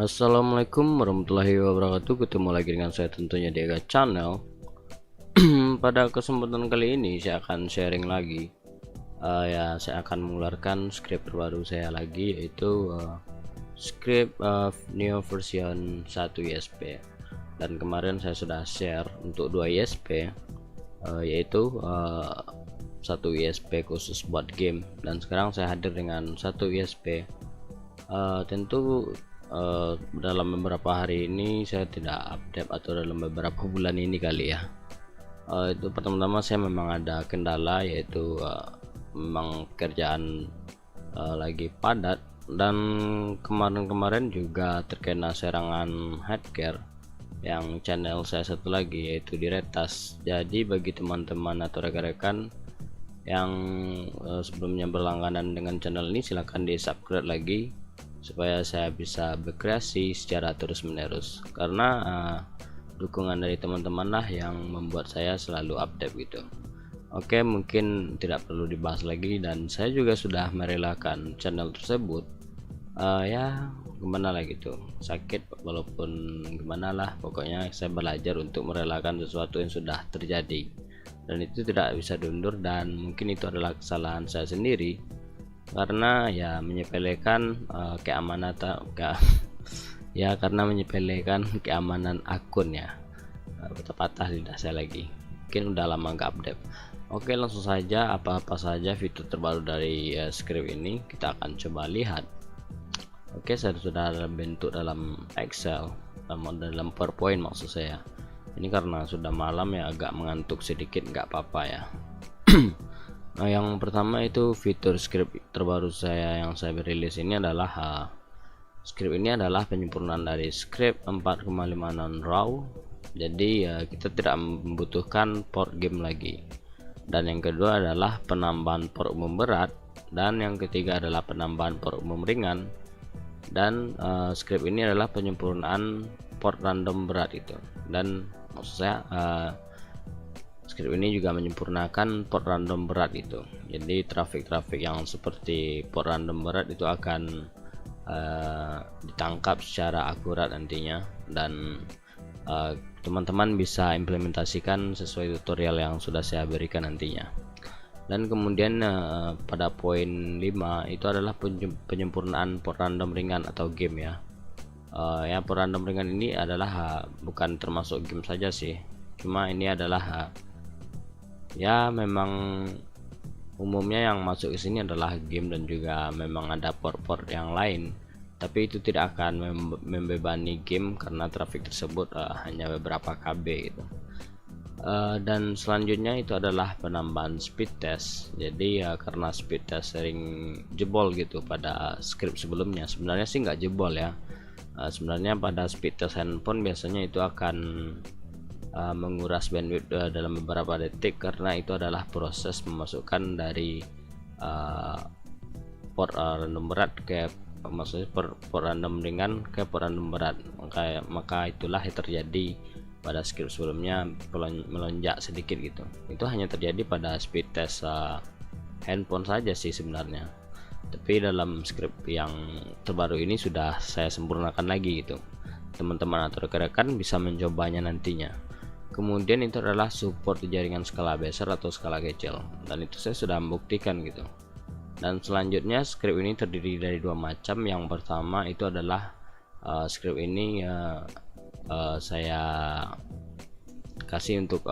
Assalamualaikum warahmatullahi wabarakatuh. Ketemu lagi dengan saya tentunya di Ega Channel. Pada kesempatan kali ini saya akan sharing lagi. Saya akan mengeluarkan script terbaru saya lagi, yaitu script Neo version 1 ISP. Dan kemarin saya sudah share untuk 2 ISP, yaitu 1 ISP khusus buat game, dan sekarang saya hadir dengan 1 ISP. Tentu dalam beberapa hari ini saya tidak update, atau dalam beberapa bulan ini kali ya. Itu pertama-tama saya memang ada kendala, yaitu memang kerjaan lagi padat, dan kemarin-kemarin juga terkena serangan hacker yang channel saya satu lagi, yaitu diretas. Jadi bagi teman-teman atau rekan-rekan yang sebelumnya berlangganan dengan channel ini, silahkan di subscribe lagi supaya saya bisa berkreasi secara terus-menerus, karena dukungan dari teman-teman lah yang membuat saya selalu update gitu. Oke, mungkin tidak perlu dibahas lagi, dan saya juga sudah merelakan channel tersebut. Ya gimana lah gitu, sakit walaupun gimana lah, pokoknya saya belajar untuk merelakan sesuatu yang sudah terjadi, dan itu tidak bisa diundur. Dan mungkin itu adalah kesalahan saya sendiri, karena ya menyepelekan keamanan ya, karena menyepelekan keamanan akun ya. Patah-patah lidah saya lagi, mungkin udah lama nggak update. Oke, langsung saja, apa-apa saja fitur terbaru dari script ini kita akan coba lihat. Oke, saya sudah bentuk dalam Excel, dalam PowerPoint maksud saya. Ini karena sudah malam ya, agak mengantuk sedikit, nggak apa-apa ya. Nah, yang pertama itu fitur script terbaru saya yang saya rilis ini adalah script ini adalah penyempurnaan dari script 4,5 RAW. Jadi kita tidak membutuhkan port game lagi. Dan yang kedua adalah penambahan port umum berat, dan yang ketiga adalah penambahan port umum ringan. Dan script ini adalah penyempurnaan port random berat itu. Dan maksud saya script ini juga menyempurnakan port random berat itu. Jadi traffic yang seperti port random berat itu akan ditangkap secara akurat nantinya, dan teman-teman bisa implementasikan sesuai tutorial yang sudah saya berikan nantinya. Dan kemudian pada poin 5 itu adalah penyempurnaan port random ringan atau game ya. Ya, port random ringan ini adalah bukan termasuk game saja sih, cuma ini adalah ya memang umumnya yang masuk ke sini adalah game, dan juga memang ada port-port yang lain, tapi itu tidak akan membebani game karena traffic tersebut hanya beberapa KB gitu. Dan selanjutnya itu adalah penambahan speed test. Jadi karena speed test sering jebol gitu pada script sebelumnya, sebenarnya sih nggak jebol ya. Sebenarnya pada speed test handphone biasanya itu akan menguras bandwidth dalam beberapa detik, karena itu adalah proses memasukkan dari port random berat ke, maksudnya port random ringan ke port random berat. Maka itulah yang terjadi pada script sebelumnya, melonjak sedikit gitu. Itu hanya terjadi pada speed test handphone saja sih sebenarnya, tapi dalam script yang terbaru ini sudah saya sempurnakan lagi gitu. Teman-teman atau rekan-rekan bisa mencobanya nantinya. Kemudian itu adalah support jaringan skala besar atau skala kecil, dan itu saya sudah membuktikan gitu. Dan selanjutnya script ini terdiri dari dua macam. Yang pertama itu adalah script ini saya kasih untuk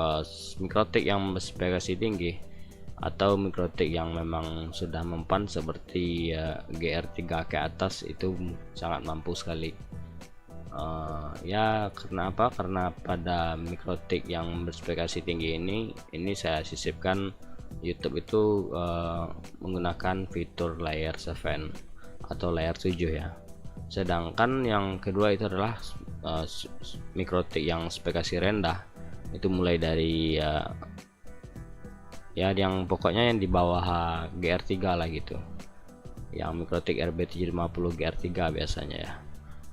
mikrotik yang berspesifikasi tinggi, atau mikrotik yang memang sudah mempan seperti GR3 ke atas, itu sangat mampu sekali. Ya karena apa? Karena pada mikrotik yang berspesifikasi tinggi ini saya sisipkan YouTube itu menggunakan fitur layer 7 atau layer 7 ya. Sedangkan yang kedua itu adalah mikrotik yang spesifikasi rendah, itu mulai dari ya, yang pokoknya yang di bawah GR3 lah gitu, yang MikroTik RB750 GR3 biasanya ya.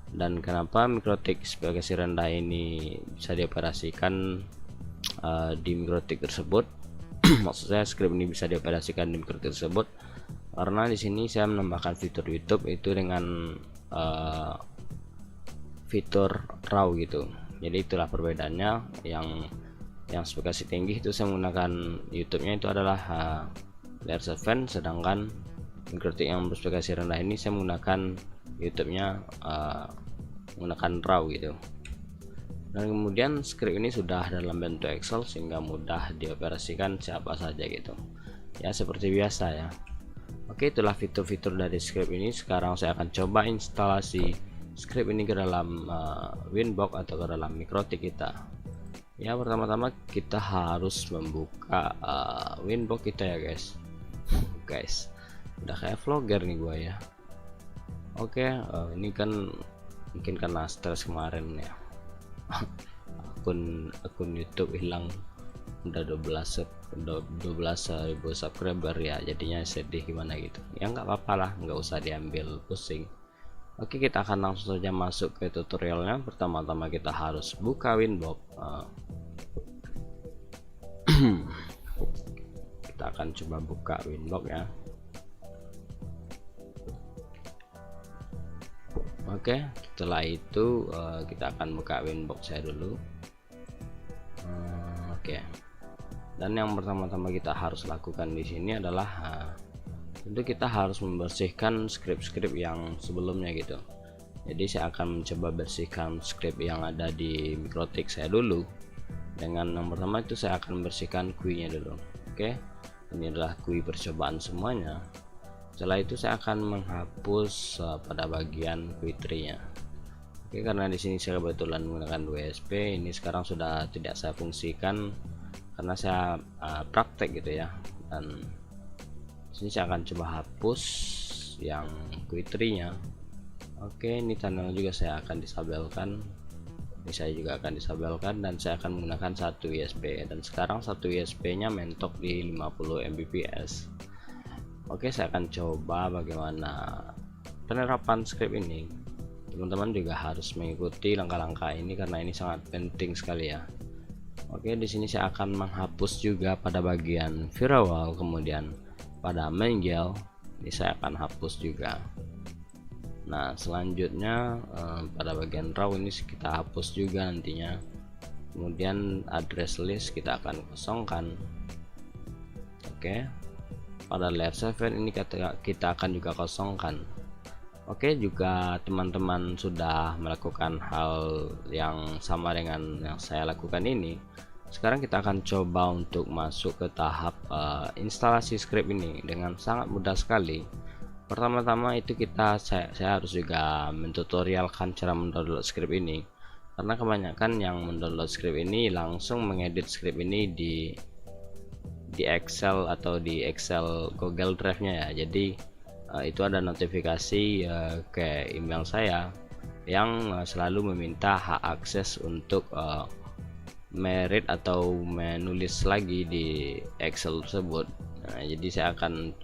Dan kenapa MikroTik spesifikasi rendah ini bisa dioperasikan di MikroTik tersebut? Maksud saya script ini bisa dioperasikan di MikroTik tersebut karena di sini saya menambahkan fitur YouTube itu dengan fitur RAW gitu. Jadi itulah perbedaannya. Yang spesifikasi tinggi itu saya menggunakan YouTube-nya itu adalah layer 7, sedangkan MikroTik yang berspesifikasi rendah ini saya menggunakan YouTube-nya menggunakan RAW gitu. Dan kemudian script ini sudah dalam bentuk Excel sehingga mudah dioperasikan siapa saja gitu ya, seperti biasa ya. Oke, itulah fitur-fitur dari script ini. Sekarang saya akan coba instalasi script ini ke dalam Winbox atau ke dalam MikroTik kita ya. Pertama-tama kita harus membuka Winbox kita ya guys. Udah kayak vlogger nih gua ya. Oke, ini kan mungkin karena stres kemarin ya. akun YouTube hilang, udah 12.000 subscriber ya, jadinya sedih gimana gitu ya. Nggak apa-apa lah, nggak usah diambil pusing. Oke, kita akan langsung saja masuk ke tutorialnya. Pertama-tama kita harus buka Winbox. Kita akan coba buka Winbox ya. Oke, setelah itu kita akan buka Winbox saya dulu. Oke. Dan yang pertama-tama kita harus lakukan di sini adalah tentu kita harus membersihkan script-script yang sebelumnya gitu. Jadi saya akan mencoba bersihkan script yang ada di MikroTik saya dulu. Dengan yang pertama itu saya akan bersihkan GUI-nya dulu. Oke. Ini adalah GUI percobaan semuanya. Setelah itu saya akan menghapus pada bagian GUI tree-nya. Oke, karena di sini saya kebetulan menggunakan WSP, ini sekarang sudah tidak saya fungsikan karena saya praktek gitu ya. Dan di sini saya akan coba hapus yang GUI tree-nya. Oke, ini tunnel juga saya akan disabelkan. Ini saya juga akan disabelkan dan saya akan menggunakan satu WSP. Dan sekarang satu WSP-nya mentok di 50 Mbps. Oke, saya akan coba bagaimana penerapan script ini. Teman-teman juga harus mengikuti langkah-langkah ini karena ini sangat penting sekali ya. Oke, di sini saya akan menghapus juga pada bagian firewall, kemudian pada Menggel ini saya akan hapus juga. Nah, selanjutnya pada bagian RAW ini kita hapus juga nantinya. Kemudian address list kita akan kosongkan. Oke. Pada layer 7 ini kita akan juga kosongkan. Oke, juga teman-teman sudah melakukan hal yang sama dengan yang saya lakukan ini. Sekarang kita akan coba untuk masuk ke tahap instalasi script ini dengan sangat mudah sekali. Pertama-tama itu saya harus juga mentutorialkan cara mendownload script ini, karena kebanyakan yang mendownload script ini langsung mengedit script ini di Excel atau di Excel Google Drive-nya ya. Jadi itu ada notifikasi ke email saya yang selalu meminta hak akses untuk merit atau menulis lagi di Excel tersebut. Nah, jadi saya akan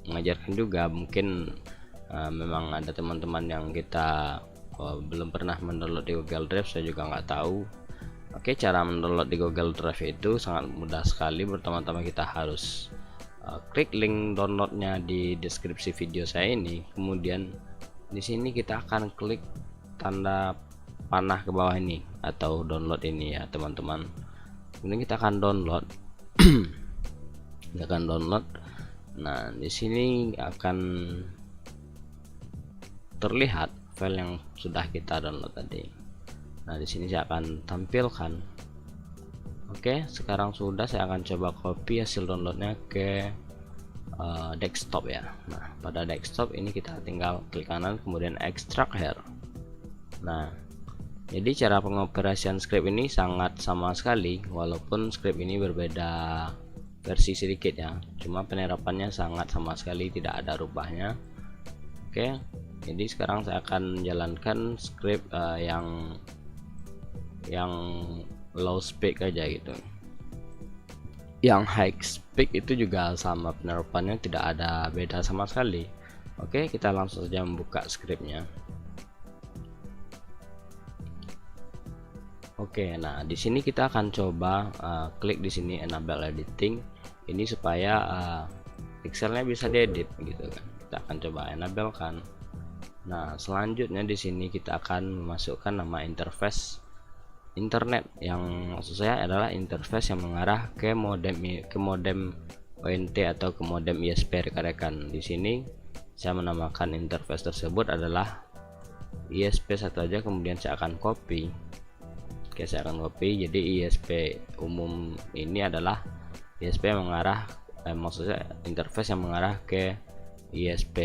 mengajarkan juga, mungkin memang ada teman-teman yang kita belum pernah mendownload di Google Drive, saya juga nggak tahu. Oke, cara mendownload di Google Drive itu sangat mudah sekali. Pertama-tama kita harus klik link downloadnya di deskripsi video saya ini. Kemudian di sini kita akan klik tanda panah ke bawah ini atau download ini ya teman-teman. Kemudian kita akan download. Kita akan download. Nah, di sini akan terlihat file yang sudah kita download tadi. Nah, di sini saya akan tampilkan. Oke, sekarang sudah, saya akan coba copy hasil downloadnya ke desktop ya. Nah, pada desktop ini kita tinggal klik kanan kemudian extract here. Nah, jadi cara pengoperasian script ini sangat sama sekali, walaupun script ini berbeda versi sedikit ya, cuma penerapannya sangat sama sekali, tidak ada rubahnya. Oke, jadi sekarang saya akan menjalankan script yang low spec aja gitu. yang high speed itu juga sama penerapannya, tidak ada beda sama sekali. Oke, kita langsung saja membuka scriptnya. Oke, nah di sini kita akan coba klik di sini enable editing ini supaya pixelnya bisa diedit gitu kan. Kita akan coba enable kan. Nah, selanjutnya di sini kita akan memasukkan nama interface internet, yang maksud saya adalah interface yang mengarah ke modem ONT atau ke modem ISP rekan-rekan. Di sini saya menamakan interface tersebut adalah ISP satu aja, kemudian saya akan copy. Oke, saya akan copy. Jadi ISP umum ini adalah ISP yang mengarah maksudnya interface yang mengarah ke ISP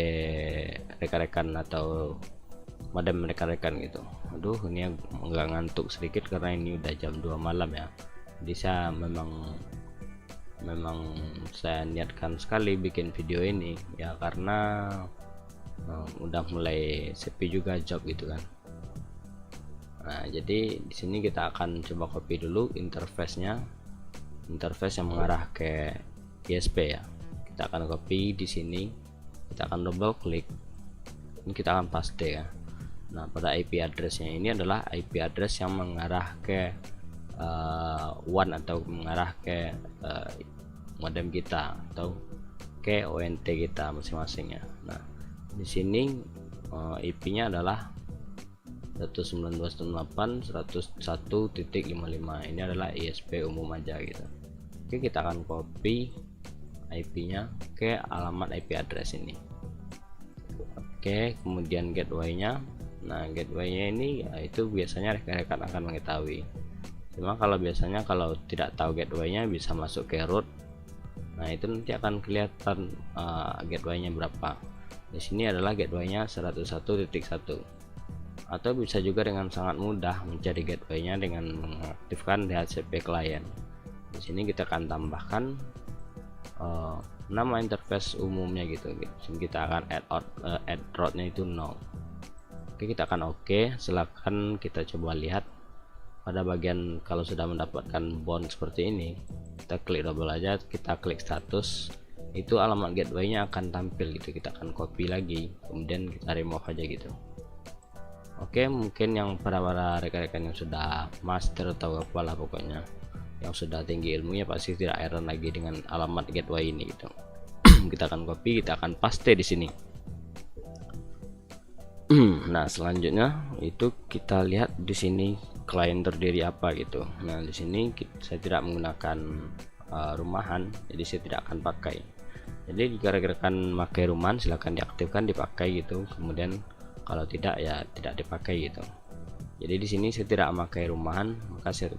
rekan-rekan atau modem rekan-rekan gitu. Aduh, ini agak ngantuk sedikit karena ini udah jam 2 malam ya. Jadi saya memang saya niatkan sekali bikin video ini ya, karena udah mulai sepi juga job gitu kan. Nah, jadi di sini kita akan coba copy dulu interface-nya, interface yang mengarah ke ISP ya. Kita akan copy di sini, kita akan double klik, ini kita akan paste ya. Nah, pada IP address-nya ini adalah IP address yang mengarah ke WAN atau mengarah ke modem kita atau ke ONT kita masing-masing ya. Nah, di sini IP-nya adalah 192.168.101.55. Ini adalah ISP umum aja gitu. Oke, kita akan copy IP-nya ke alamat IP address ini. Oke, kemudian gateway-nya. Nah, gateway-nya ini ya, itu biasanya rekan-rekan akan mengetahui. Cuma kalau biasanya kalau tidak tahu gateway-nya bisa masuk ke root. Nah, itu nanti akan kelihatan gateway-nya berapa. Di sini adalah gateway-nya 101.1. Atau bisa juga dengan sangat mudah mencari gateway-nya dengan mengaktifkan DHCP client. Di sini kita akan tambahkan nama interface umumnya gitu. Kita akan add route-nya itu 0. Oke, kita akan oke. Silakan kita coba lihat pada bagian kalau sudah mendapatkan bond seperti ini, kita klik double aja, kita klik status, itu alamat gateway-nya akan tampil gitu. Kita akan copy lagi, kemudian kita remove aja gitu. Oke, mungkin yang para rekan-rekan yang sudah master atau apalah pokoknya yang sudah tinggi ilmunya pasti tidak heran lagi dengan alamat gateway ini gitu. Kita akan copy, kita akan paste di sini. Nah, selanjutnya itu kita lihat di sini klien terdiri apa gitu. Nah, di sini saya tidak menggunakan rumahan, jadi saya tidak akan pakai. Jadi jika rekan-rekan pakai rumahan silahkan diaktifkan, dipakai gitu. Kemudian kalau tidak ya tidak dipakai gitu. Jadi di sini saya tidak memakai rumahan, maka saya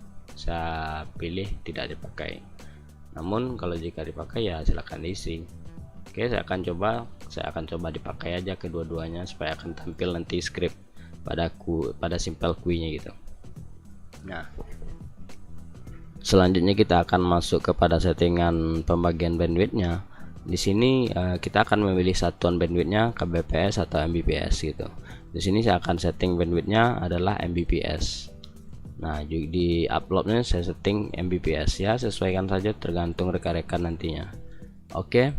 pilih tidak dipakai. Namun kalau jika dipakai ya silakan diisi. Oke, saya akan coba dipakai aja kedua-duanya supaya akan tampil nanti script pada simple queue-nya gitu. Nah, selanjutnya kita akan masuk kepada settingan pembagian bandwidth-nya. Di sini kita akan memilih satuan bandwidthnya kbps atau mbps gitu. Di sini saya akan setting bandwidthnya adalah mbps. Nah, di uploadnya saya setting mbps ya, sesuaikan saja tergantung rekan-rekan nantinya. Oke,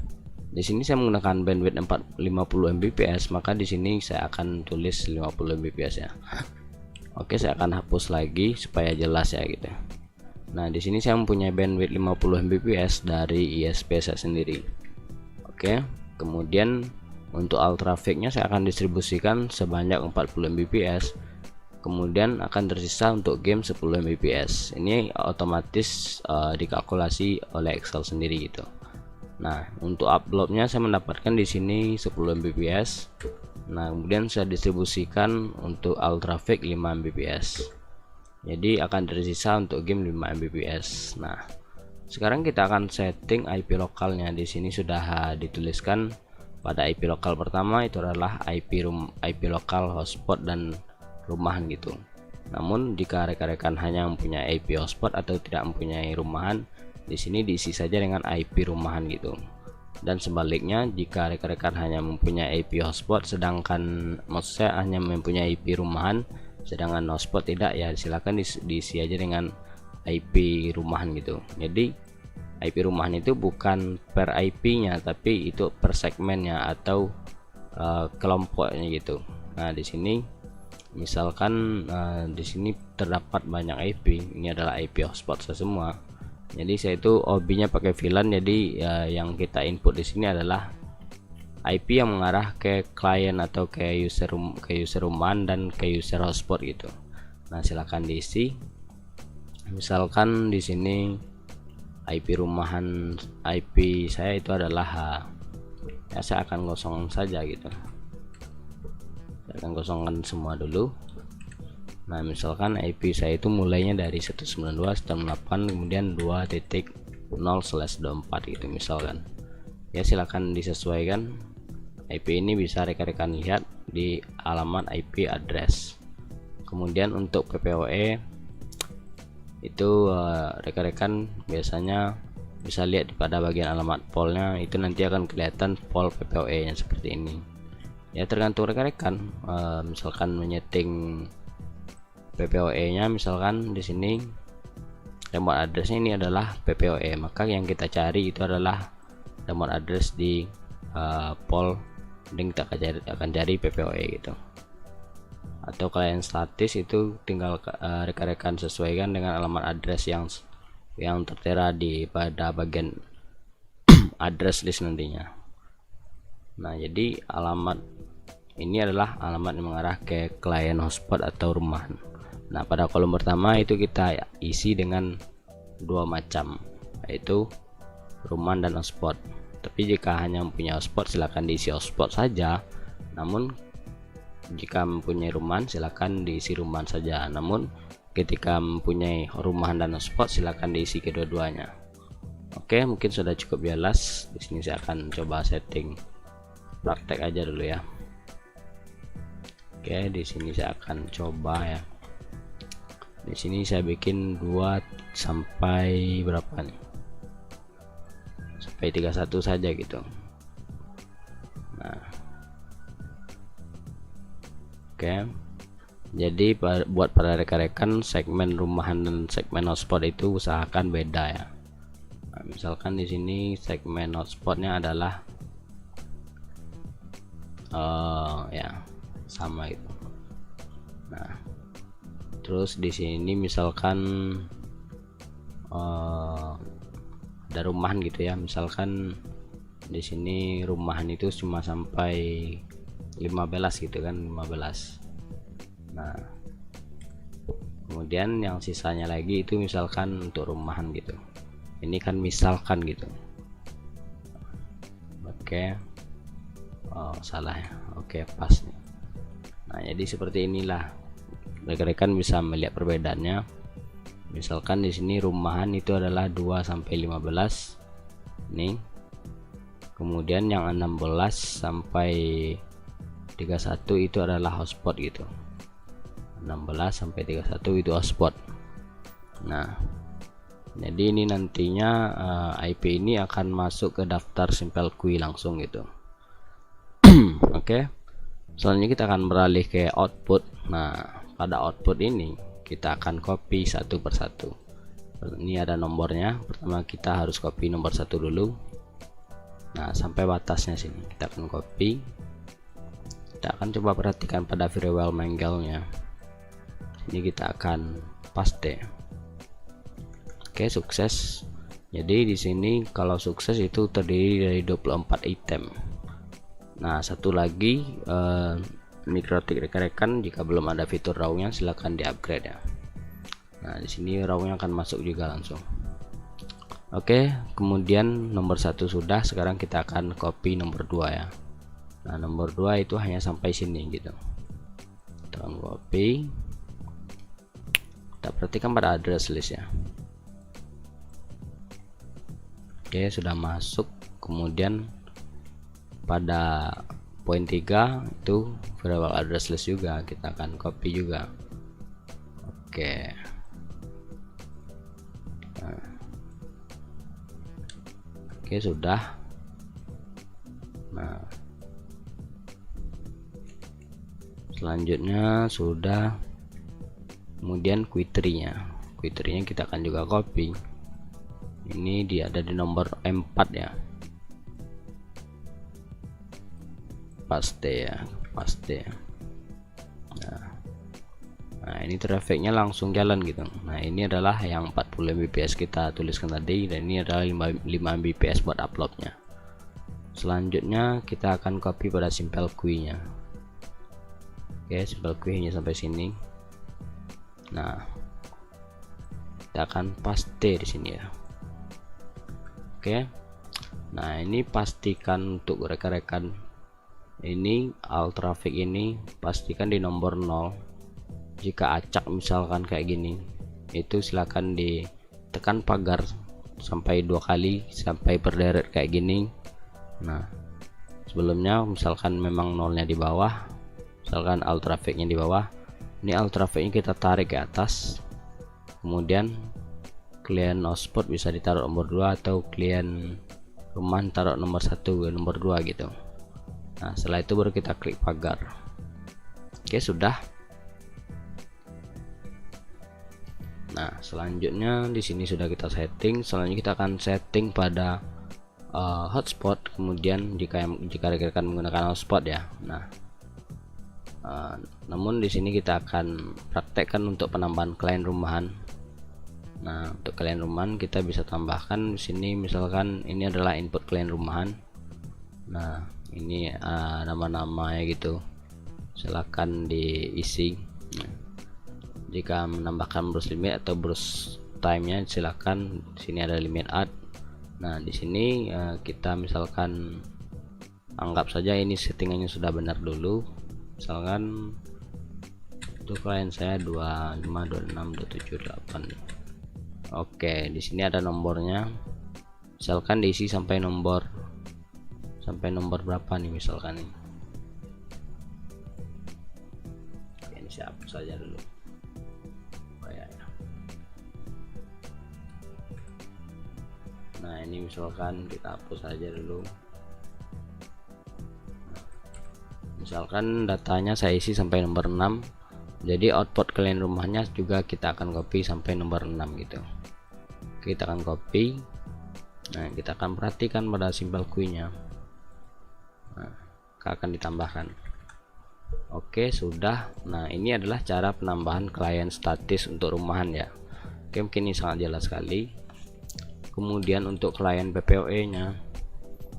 di sini saya menggunakan bandwidth 50 mbps, maka di sini saya akan tulis 50 mbps ya. Oke, saya akan hapus lagi supaya jelas ya gitu. Nah, di sini saya mempunyai bandwidth 50 mbps dari ISP saya sendiri. Oke, kemudian untuk alt trafficnya saya akan distribusikan sebanyak 40 mbps, kemudian akan tersisa untuk game 10 mbps. Ini otomatis dikalkulasi oleh Excel sendiri gitu. Nah, untuk uploadnya saya mendapatkan di sini 10 mbps. Nah, kemudian saya distribusikan untuk alt traffic 5 mbps, jadi akan tersisa untuk game 5 mbps. Nah, sekarang kita akan setting IP lokalnya. Di sini sudah dituliskan pada IP lokal pertama itu adalah IP lokal hotspot dan rumahan gitu. Namun jika rekan-rekan hanya mempunyai IP hotspot atau tidak mempunyai rumahan, di sini diisi saja dengan IP rumahan gitu. Dan sebaliknya, jika rekan-rekan hanya mempunyai IP hotspot sedangkan maksudnya hanya mempunyai IP rumahan sedangkan hotspot tidak, ya silakan diisi aja dengan IP rumahan gitu. Jadi IP rumahan itu bukan per IP-nya, tapi itu per segmennya atau kelompoknya gitu. Nah, di sini misalkan di sini terdapat banyak IP, ini adalah IP hotspot semua. Jadi saya itu OB-nya pakai VLAN, jadi yang kita input di sini adalah IP yang mengarah ke klien atau ke user rumahan dan ke user hotspot gitu. Nah, silakan diisi. Misalkan di sini IP rumahan, IP saya itu adalah ya, saya akan kosong saja gitu. Saya akan kosongkan semua dulu. Nah, misalkan IP saya itu mulainya dari 192.168 kemudian 2.0/24 gitu misalkan. Ya, silakan disesuaikan. IP ini bisa rekan-rekan lihat di alamat IP address. Kemudian untuk PPOE itu rekan-rekan biasanya bisa lihat pada bagian alamat polnya, itu nanti akan kelihatan pol PPOE nya seperti ini. Ya, tergantung rekan-rekan misalkan menyeting PPOE nya, misalkan di sini remote addressnya ini adalah PPOE, maka yang kita cari itu adalah remote address di pol, dan kita akan cari PPOE gitu. Atau klien statis itu tinggal rekan-rekan sesuaikan dengan alamat address yang tertera di pada bagian address list nantinya. Nah, jadi alamat ini adalah alamat yang mengarah ke klien hotspot atau rumahan. Nah, pada kolom pertama itu kita isi dengan dua macam, yaitu rumahan dan hotspot. Tapi jika hanya mempunyai hotspot silakan diisi hotspot saja, namun jika mempunyai rumahan silakan diisi rumahan saja, namun ketika mempunyai rumahan dan hotspot silakan diisi kedua-duanya. Oke, mungkin sudah cukup jelas. Di sini saya akan coba setting praktek aja dulu ya. Oke, di sini saya akan coba ya. Di sini saya bikin 2 sampai berapa nih? Sampai 31 saja gitu. Nah, oke. Jadi buat para rekan-rekan segmen rumahan dan segmen hotspot itu usahakan beda ya. Nah, misalkan di sini segmen hotspotnya adalah ya sama itu. Nah, terus di sini misalkan ada rumahan gitu ya, misalkan di sini rumahan itu cuma sampai 15 gitu kan, 15. Nah, kemudian yang sisanya lagi itu misalkan untuk rumahan gitu. Ini kan misalkan gitu. Oke. Oh, salah ya. Oke, pas nih. Nah, jadi seperti inilah rekan-rekan bisa melihat perbedaannya. Misalkan di sini rumahan itu adalah 2 sampai 15 nih. Kemudian yang 16 sampai 31 itu adalah hotspot gitu. 16 sampai 31 itu hotspot. Nah, jadi ini nantinya IP ini akan masuk ke daftar simple queue langsung gitu. Oke. Selanjutnya kita akan beralih ke output. Nah, pada output ini kita akan copy satu persatu. Ini ada nomornya. Pertama kita harus copy nomor 1 dulu. Nah, sampai batasnya sini kita akan copy. Kita akan coba perhatikan pada firewall mangle-nya. Ini kita akan paste. Oke, sukses. Jadi di sini kalau sukses itu terdiri dari 24 item. Nah, satu lagi mikrotik rekan-rekan, jika belum ada fitur RAW-nya silahkan di-upgrade ya. Nah, di sini RAW-nya akan masuk juga langsung. Oke, kemudian nomor 1 sudah, sekarang kita akan copy nomor 2 ya. Nah, nomor 2 itu hanya sampai sini gitu. Kita akan copy. Kita perhatikan pada address list ya. Oke, sudah masuk. Kemudian pada poin 3 itu firewall address list juga, kita akan copy juga. Oke. Nah. Oke, sudah. Nah, selanjutnya sudah. Kemudian query-nya kita akan juga copy. Ini dia ada di nomor 4 ya, paste ya, paste. Nah ini trafficnya langsung jalan gitu. Nah ini adalah yang 40 Mbps kita tuliskan tadi, dan ini adalah 5 Mbps buat uploadnya. Selanjutnya kita akan copy pada simple queue nya. Oke, simple queue nya sampai sini. Nah kita akan paste di sini ya. Oke, nah ini pastikan untuk rekan-rekan ini all traffic ini pastikan di nomor 0. Jika acak misalkan kayak gini, itu silakan ditekan pagar sampai 2 kali sampai berderet kayak gini. Nah sebelumnya misalkan memang nolnya di bawah, misalkan all trafficnya di bawah, ini all trafficnya kita tarik ke atas, kemudian klien hotspot bisa ditaruh nomor 2 atau klien rumah taruh nomor 1 ke nomor 2 gitu. Nah setelah itu baru kita klik pagar. Oke, sudah. Nah selanjutnya di sini sudah kita setting. Selanjutnya kita akan setting pada hotspot. Kemudian jika rekan menggunakan hotspot ya. Nah namun di sini kita akan praktekkan untuk penambahan klien rumahan. Nah untuk klien rumahan kita bisa tambahkan di sini, misalkan ini adalah input klien rumahan. Nah ini nama-namanya gitu, silakan diisi. Jika menambahkan browse limit atau browse time-nya silakan, di sini ada limit add. Nah di sini kita misalkan anggap saja ini settingannya sudah benar dulu, misalkan untuk klien saya 25 26 27 8. Oke, di sini ada nomornya, misalkan diisi sampai nomor berapa nih misalkan nih. Ini saya hapus saja dulu. Nah ini misalkan kita hapus saja dulu. Misalkan datanya saya isi sampai nomor 6, jadi output klien rumahnya juga kita akan copy sampai nomor 6 gitu. Kita akan copy. Nah kita akan perhatikan pada simple queue nya. Nah akan ditambahkan. Oke, sudah. Nah ini adalah cara penambahan klien statis untuk rumahan ya. Oke, mungkin ini sangat jelas sekali. Kemudian untuk klien PPOE nya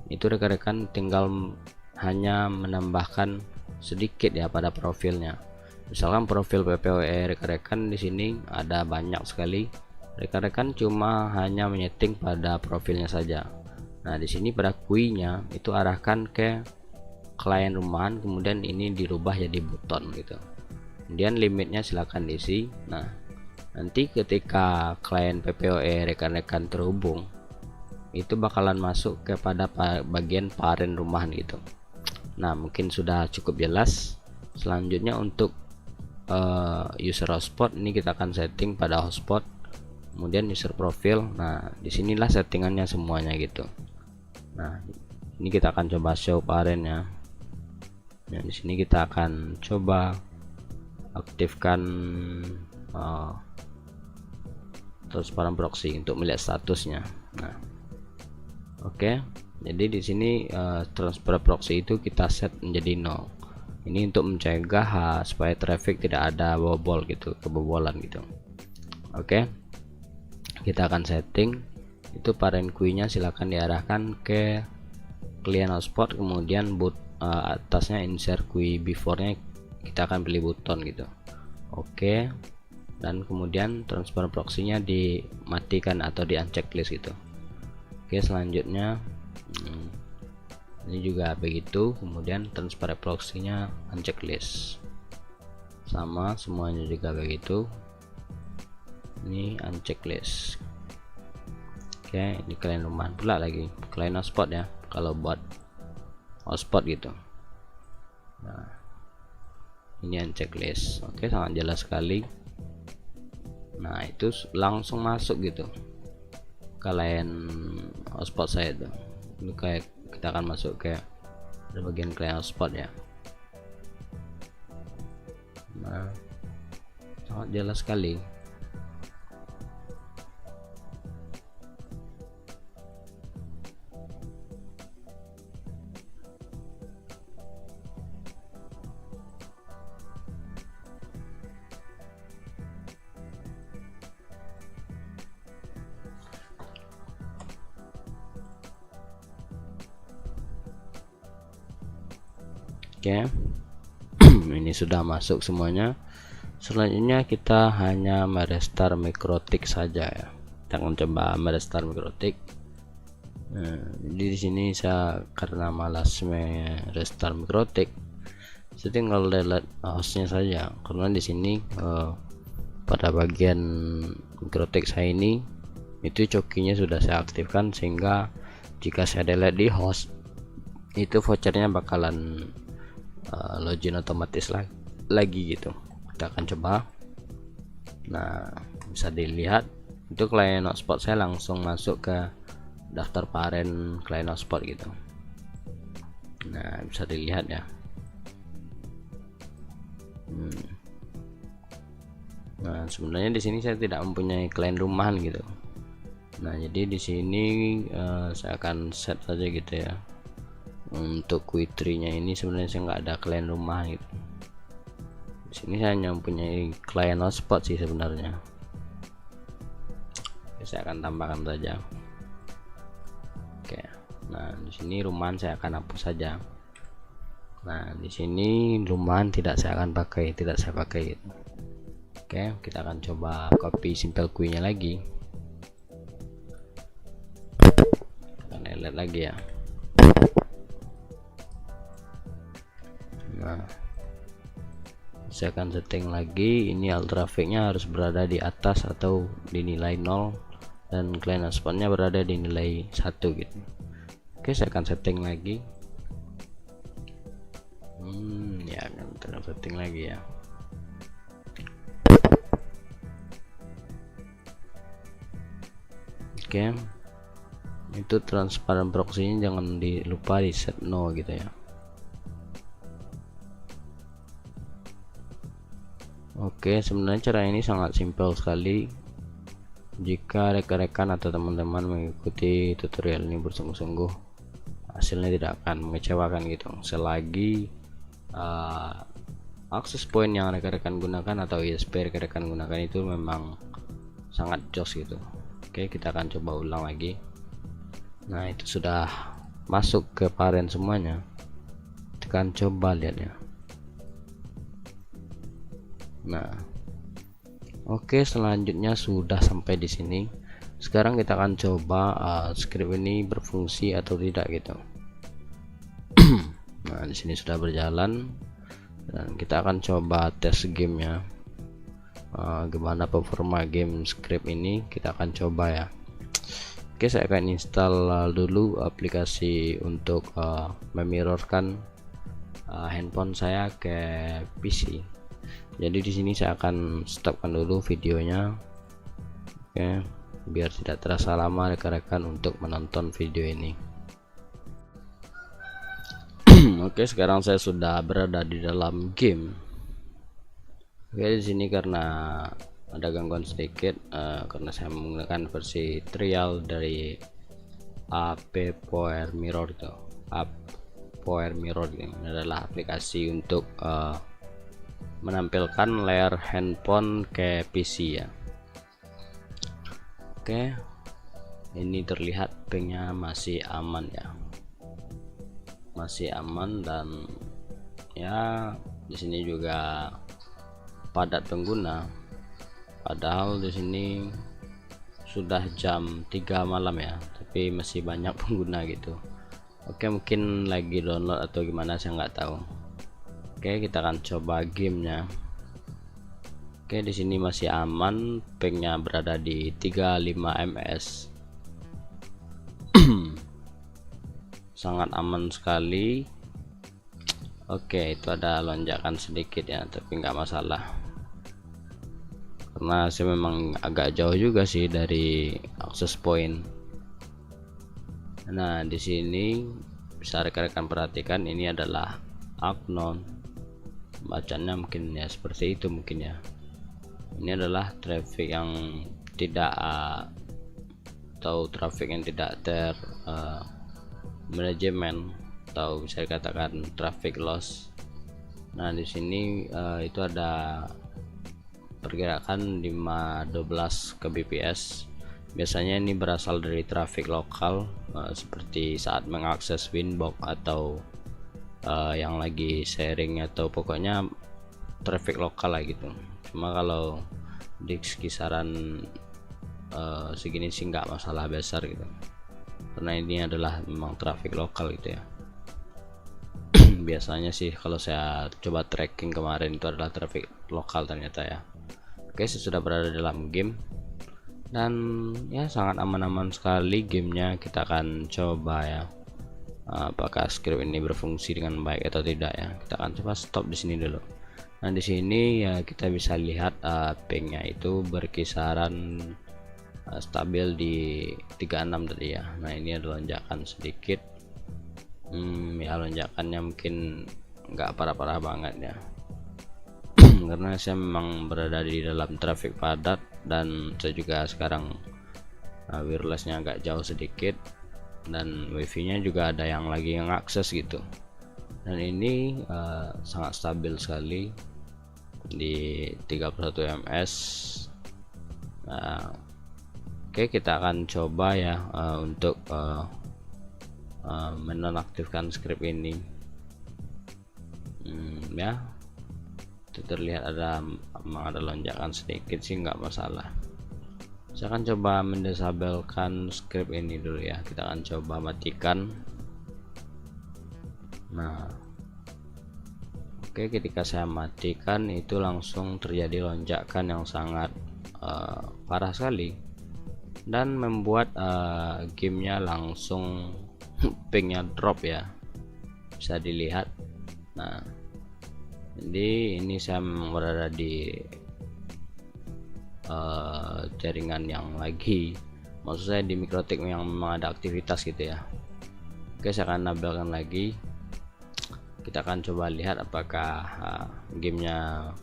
itu rekan-rekan tinggal hanya menambahkan sedikit ya pada profilnya. Misalkan profil PPOE rekan-rekan di sini ada banyak sekali, rekan-rekan cuma hanya menyeting pada profilnya saja. Nah di sini pada queue-nya itu arahkan ke klien rumahan, kemudian ini dirubah jadi button gitu. Kemudian limitnya silakan diisi. Nah nanti ketika klien PPOE rekan-rekan terhubung, itu bakalan masuk kepada bagian parent rumahan gitu. Nah mungkin sudah cukup jelas. Selanjutnya untuk user hotspot, ini kita akan setting pada hotspot, kemudian user profil. Nah disinilah settingannya semuanya gitu. Nah ini kita akan coba show parent ya. Nah di sini kita akan coba aktifkan transparent proxy untuk melihat statusnya. Nah oke, jadi di sini transparent proxy itu kita set menjadi 0. Ini untuk mencegah supaya traffic tidak ada bobol gitu, kebobolan gitu. Oke, kita akan setting itu parent queue-nya silakan diarahkan ke klien hotspot, kemudian atasnya insert queue before-nya kita akan pilih button gitu. Oke, dan kemudian transparent proxy-nya dimatikan atau di unchecklist gitu. Oke, selanjutnya ini juga begitu, kemudian transparent proxy-nya unchecklist, sama semuanya juga begitu, ini unchecklist. Oke, ini klien rumahan pula lagi, klien hotspot ya kalau buat hotspot gitu. Nah ini unchecklist. Oke, sangat jelas sekali. Nah itu langsung masuk gitu klien hotspot saya tuh. Ini kayak kita akan masuk ke bagian klien hotspot ya. Nah sangat jelas sekali. Oke. Ini sudah masuk semuanya. Selanjutnya kita hanya merestart mikrotik saja ya. Kita akan coba merestart mikrotik. Nah, jadi di sini saya karena malas merestart mikrotik, saya tinggal delete hostnya saja, karena di sini pada bagian mikrotik saya ini itu cokinya sudah saya aktifkan, sehingga jika saya delete di host itu vouchernya bakalan login otomatis lagi gitu. Kita akan coba. Nah, bisa dilihat itu client hotspot saya langsung masuk ke daftar parent client hotspot gitu. Nah, bisa dilihat ya. Nah, sebenarnya di sini saya tidak mempunyai client rumahan gitu. Nah, jadi di sini saya akan set saja gitu ya. Untuk Q3 nya ini sebenarnya saya nggak ada client rumah gitu. Di sini saya hanya mempunyai client hotspot sih sebenarnya. Oke, saya akan tambahkan saja. Oke. Nah, di sini rumahan saya akan hapus saja. Nah, di sini rumahan tidak saya akan pakai, tidak saya pakai gitu. Oke, kita akan coba copy simple queue nya lagi. Kita lihat lagi ya. Nah, saya akan setting lagi, ini alt trafficnya harus berada di atas atau di nilai 0 dan client hotspotnya berada di nilai 1 gitu. Oke, saya akan setting lagi. Ya akan setting lagi ya. Oke, itu transparent proxy-nya jangan lupa di set no gitu ya. Oke, sebenarnya cara ini sangat simpel sekali. Jika rekan-rekan atau teman-teman mengikuti tutorial ini bersungguh-sungguh, hasilnya tidak akan mengecewakan gitu. Selagi akses point yang rekan-rekan gunakan atau ISP rekan-rekan gunakan itu memang sangat jos gitu. Oke, kita akan coba ulang lagi. Nah, itu sudah masuk ke parent semuanya. Tekan coba lihat ya. Nah, oke, selanjutnya sudah sampai di sini. Sekarang kita akan coba script ini berfungsi atau tidak gitu. Nah, di sini sudah berjalan dan kita akan coba tes gamenya. Gimana performa game script ini kita akan coba ya. Oke, saya akan install dulu aplikasi untuk memirrorkan handphone saya ke PC. Jadi di sini saya akan stopkan dulu videonya. Oke, biar tidak terasa lama rekan-rekan untuk menonton video ini. Oke, sekarang saya sudah berada di dalam game. Oke, di sini karena ada gangguan sedikit karena saya menggunakan versi trial dari AP Power Mirror itu. Power Mirror ini adalah aplikasi untuk menampilkan layar handphone ke PC ya. Oke, ini terlihat pingnya masih aman ya, masih aman, dan ya di sini juga padat pengguna, padahal di sini sudah jam 3 malam ya, tapi masih banyak pengguna gitu. Oke, mungkin lagi download atau gimana, saya nggak tahu. Oke, kita akan coba gamenya. Oke, di sini masih aman, pingnya berada di 35 ms. Sangat aman sekali. Oke, itu ada lonjakan sedikit ya, tapi nggak masalah karena saya memang agak jauh juga sih dari access point. Nah, di sini bisa rekan-rekan perhatikan, ini adalah unknown, bacanya mungkin ya seperti itu mungkin ya. Ini adalah traffic yang tidak atau traffic yang tidak ter manajemen, atau bisa dikatakan traffic loss. Nah, di sini itu ada pergerakan 512 kbps. Biasanya ini berasal dari traffic lokal seperti saat mengakses Winbox atau yang lagi sharing atau pokoknya traffic lokal lah gitu. Cuma kalau di kisaran segini sih nggak masalah besar gitu, karena ini adalah memang traffic lokal gitu ya. Biasanya sih kalau saya coba tracking kemarin itu adalah traffic lokal ternyata ya. Oke, saya sudah berada dalam game dan ya sangat aman-aman sekali gamenya. Kita akan coba ya apakah script ini berfungsi dengan baik atau tidak ya. Kita akan coba stop di sini dulu. Nah di sini ya kita bisa lihat pingnya itu berkisaran stabil di 36 tadi ya. Nah ini ada lonjakan sedikit, ya lonjakannya mungkin nggak parah-parah banget ya. Karena saya memang berada di dalam traffic padat dan saya juga sekarang wirelessnya agak jauh sedikit dan wifi nya juga ada yang lagi ngakses gitu, dan ini sangat stabil sekali di 31 ms. Nah, oke, kita akan coba ya untuk menonaktifkan script ini. Ya itu terlihat memang ada lonjakan sedikit sih, nggak masalah. Saya akan coba mendisabelkan script ini dulu ya. Kita akan coba matikan. Nah oke, ketika saya matikan itu langsung terjadi lonjakan yang sangat parah sekali dan membuat gamenya langsung pingnya drop ya, bisa dilihat. Nah jadi ini saya berada di jaringan yang lagi, maksud saya di mikrotik yang memang ada aktivitas gitu ya. Oke, saya akan nampilkan lagi. Kita akan coba lihat apakah gamenya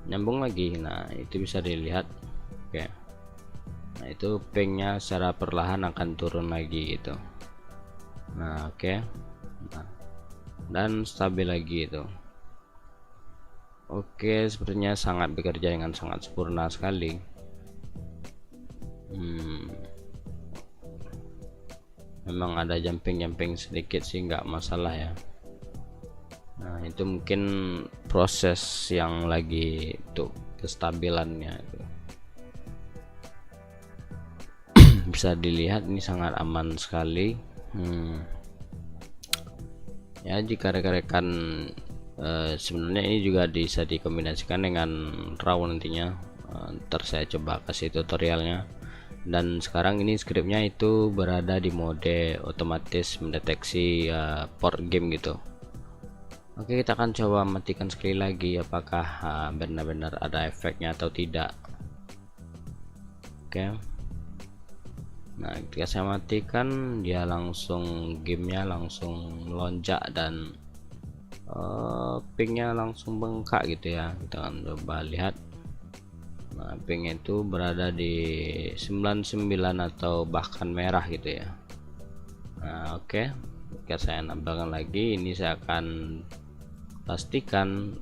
nyambung lagi. Nah itu bisa dilihat. Oke, nah itu pingnya secara perlahan akan turun lagi gitu. Nah oke, nah, dan stabil lagi itu. Oke, sepertinya sangat bekerja dengan sangat sempurna sekali. Memang ada jumping sedikit sih, nggak masalah ya. Nah itu mungkin proses yang lagi untuk kestabilannya itu. Bisa dilihat ini sangat aman sekali. Ya jika rekan-rekan sebenarnya ini juga bisa dikombinasikan dengan RAW nantinya. Ntar saya coba kasih tutorialnya. Dan sekarang ini scriptnya itu berada di mode otomatis mendeteksi port game gitu. Oke, kita akan coba matikan sekali lagi apakah benar-benar ada efeknya atau tidak. Oke, nah ketika saya matikan dia langsung, gamenya langsung melonjak dan pingnya langsung bengkak gitu ya. Kita akan coba lihat. Nah pingnya itu berada di 99 atau bahkan merah gitu ya. Nah oke, jika saya nampilkan lagi ini saya akan pastikan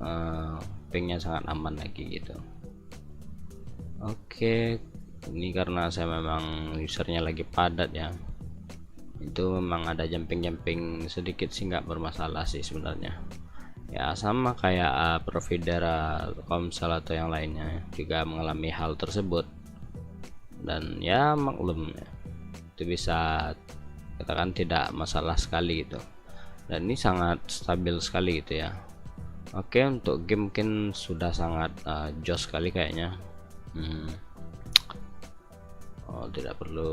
pingnya sangat aman lagi gitu. Oke, ini karena saya memang usernya lagi padat ya, itu memang ada jumping sedikit sih, nggak bermasalah sih sebenarnya ya. Sama kayak provider Komsel atau yang lainnya juga mengalami hal tersebut, dan ya maklum ya, itu bisa katakan tidak masalah sekali gitu, dan ini sangat stabil sekali gitu ya. Oke, untuk game mungkin sudah sangat jos sekali kayaknya. Tidak perlu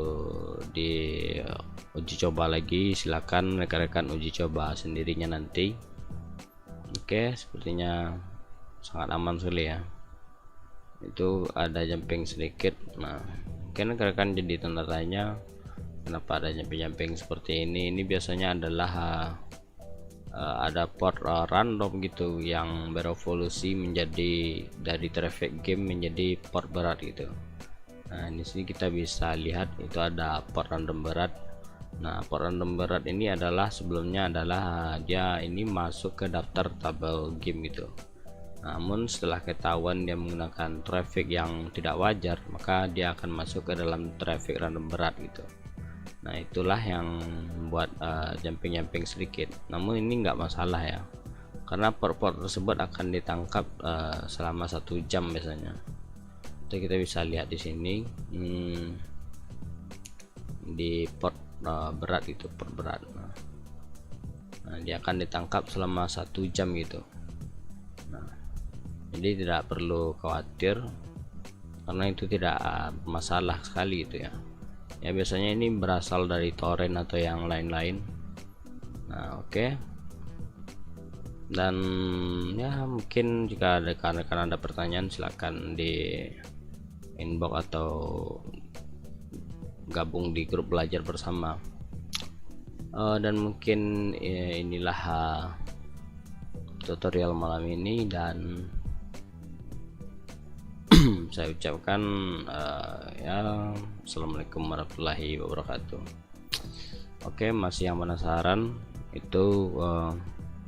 diuji coba lagi, silakan rekan-rekan uji coba sendirinya nanti. Oke, sepertinya sangat aman sekali ya. Itu ada jumping sedikit. Nah mungkin rekan-rekan jadi tanda tanya kenapa ada jumping seperti ini. Ini biasanya adalah ada port random gitu yang berevolusi menjadi dari traffic game menjadi port berat gitu. Nah di sini kita bisa lihat itu ada port random berat. Nah port random berat ini adalah sebelumnya adalah dia ini masuk ke daftar tabel game gitu. Namun setelah ketahuan dia menggunakan traffic yang tidak wajar, maka dia akan masuk ke dalam traffic random berat gitu. Nah itulah yang membuat jumping sedikit, namun ini nggak masalah ya, karena port-port tersebut akan ditangkap selama 1 jam biasanya. Jadi kita bisa lihat di sini di port berat itu, port berat. Nah, dia akan ditangkap selama 1 jam gitu. Nah, jadi tidak perlu khawatir karena itu tidak masalah sekali gitu ya. Ya biasanya ini berasal dari torrent atau yang lain-lain. Nah oke. Dan ya mungkin jika rekan-rekan ada pertanyaan silahkan di inbox atau gabung di grup belajar bersama. Dan mungkin inilah tutorial malam ini, dan saya ucapkan ya assalamualaikum warahmatullahi wabarakatuh. Oke, masih yang penasaran itu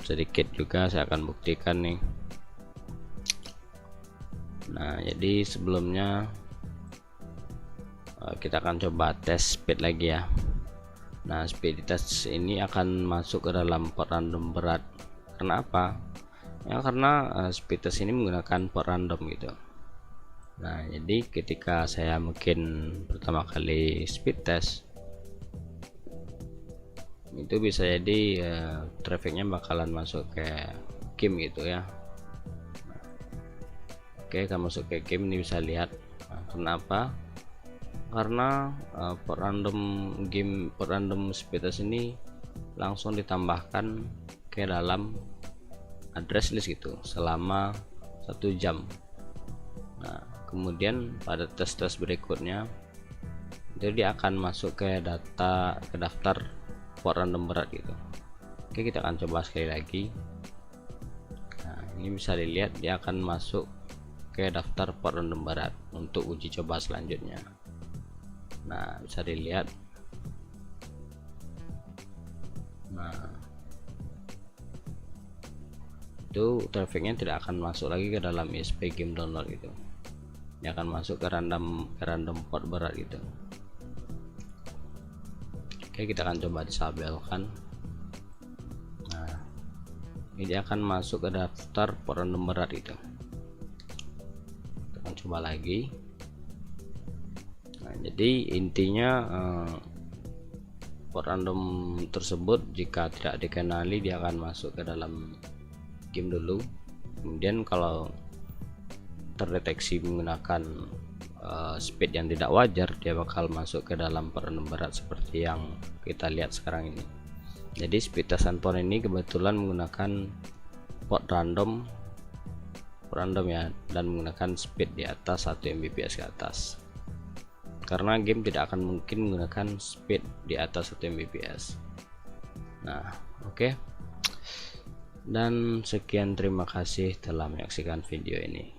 sedikit juga saya akan buktikan nih. Nah jadi sebelumnya kita akan coba tes speed lagi ya. Nah speed test ini akan masuk ke dalam port random berat. Karena apa ya? Karena speed test ini menggunakan port random gitu. Nah jadi ketika saya mungkin pertama kali speed test itu bisa jadi trafficnya bakalan masuk ke game gitu ya. Oke, kalau masuk ke game ini bisa lihat. Nah, kenapa? Karena port random speed test ini langsung ditambahkan ke dalam address list gitu selama 1 jam. Nah kemudian pada tes-tes berikutnya itu dia akan masuk ke daftar port random berat gitu. Oke, kita akan coba sekali lagi. Nah ini bisa dilihat dia akan masuk ke daftar port random berat untuk uji coba selanjutnya. Nah bisa dilihat. Nah itu trafficnya tidak akan masuk lagi ke dalam ISP game download gitu. Dia akan masuk ke random port berat gitu. Oke, kita akan coba disabelkan. Nah ini akan masuk ke daftar port random berat itu. Kita akan coba lagi. Nah jadi intinya port random tersebut jika tidak dikenali dia akan masuk ke dalam game dulu, kemudian kalau terdeteksi menggunakan speed yang tidak wajar dia bakal masuk ke dalam port random berat seperti yang kita lihat sekarang ini. Jadi speed test handphone ini kebetulan menggunakan port random ya, dan menggunakan speed di atas 1 Mbps ke atas, karena game tidak akan mungkin menggunakan speed di atas 1 Mbps. Nah oke. Dan sekian, terima kasih telah menyaksikan video ini.